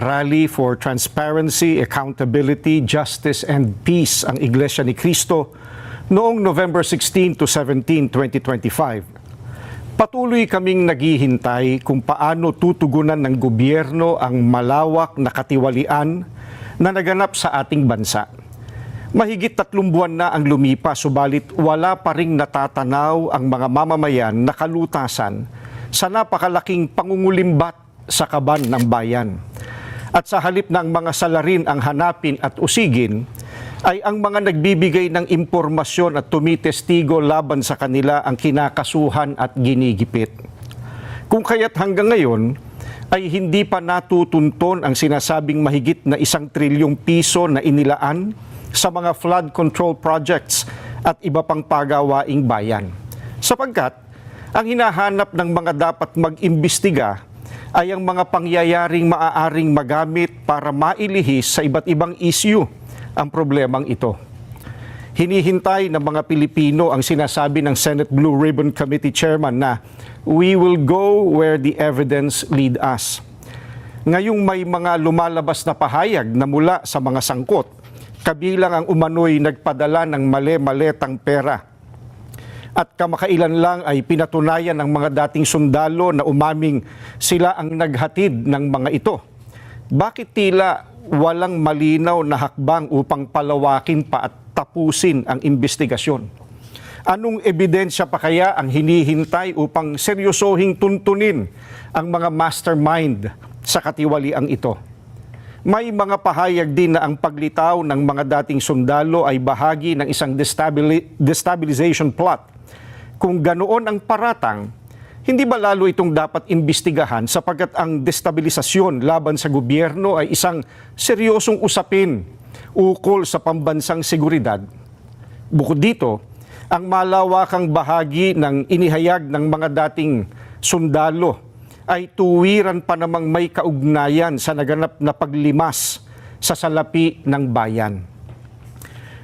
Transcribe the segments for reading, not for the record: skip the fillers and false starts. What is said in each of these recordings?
Rally for Transparency, Accountability, Justice and Peace ang Iglesia ni Cristo noong November 16 to 17, 2025. Patuloy kaming naghihintay kung paano tutugunan ng gobyerno ang malawak na katiwalian na naganap sa ating bansa. Mahigit 3 buwan na ang lumipas, subalit wala pa ring natatanaw ang mga mamamayan na kalutasan sa napakalaking pangungulimbat sa kaban ng bayan. At sa halip na ang mga salarin ang hanapin at usigin, ay ang mga nagbibigay ng impormasyon at tumitestigo laban sa kanila ang kinakasuhan at ginigipit. Kung kaya't hanggang ngayon ay hindi pa natutunton ang sinasabing mahigit na 1 trilyong piso na inilaan sa mga flood control projects at iba pang pagawaing bayan. Sapagkat ang hinahanap ng mga dapat mag-imbestiga ay ang mga pangyayaring maaaring magamit para mailihis sa iba't ibang issue ang problemang ito. Hinihintay ng mga Pilipino ang sinasabi ng Senate Blue Ribbon Committee Chairman na we will go where the evidence lead us. Ngayong may mga lumalabas na pahayag na mula sa mga sangkot, kabilang ang umano'y nagpadala ng mali-maletang pera. At kamakailan lang ay pinatunayan ng mga dating sundalo na umaming sila ang naghatid ng mga ito. Bakit tila walang malinaw na hakbang upang palawakin pa at tapusin ang investigasyon? Anong ebidensya pa kaya ang hinihintay upang seryosohing tuntunin ang mga mastermind sa katiwaliang ito? May mga pahayag din na ang paglitaw ng mga dating sundalo ay bahagi ng isang destabilization plot. Kung ganoon ang paratang, hindi ba lalo itong dapat imbestigahan sapagkat ang destabilisasyon laban sa gobyerno ay isang seryosong usapin ukol sa pambansang seguridad? Bukod dito, ang malawakang bahagi ng inihayag ng mga dating sundalo ay tuwiran pa namang may kaugnayan sa naganap na paglimas sa salapi ng bayan.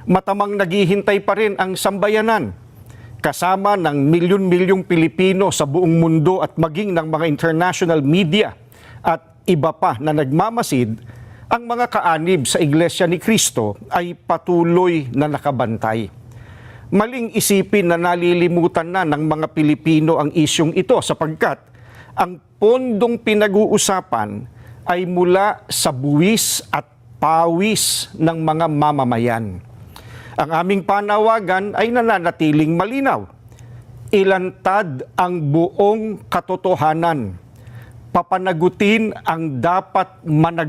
Matamang naghihintay pa rin ang sambayanan, kasama ng milyon-milyong Pilipino sa buong mundo at maging ng mga international media at iba pa na nagmamasid, ang mga kaanib sa Iglesia ni Cristo ay patuloy na nakabantay. Maling isipin na nalilimutan na ng mga Pilipino ang isyong ito sapagkat ang pondong pinag-uusapan ay mula sa buwis at pawis ng mga mamamayan. Ang aming panawagan ay nananatiling malinaw. Ilantad ang buong katotohanan. Papanagutin ang dapat managot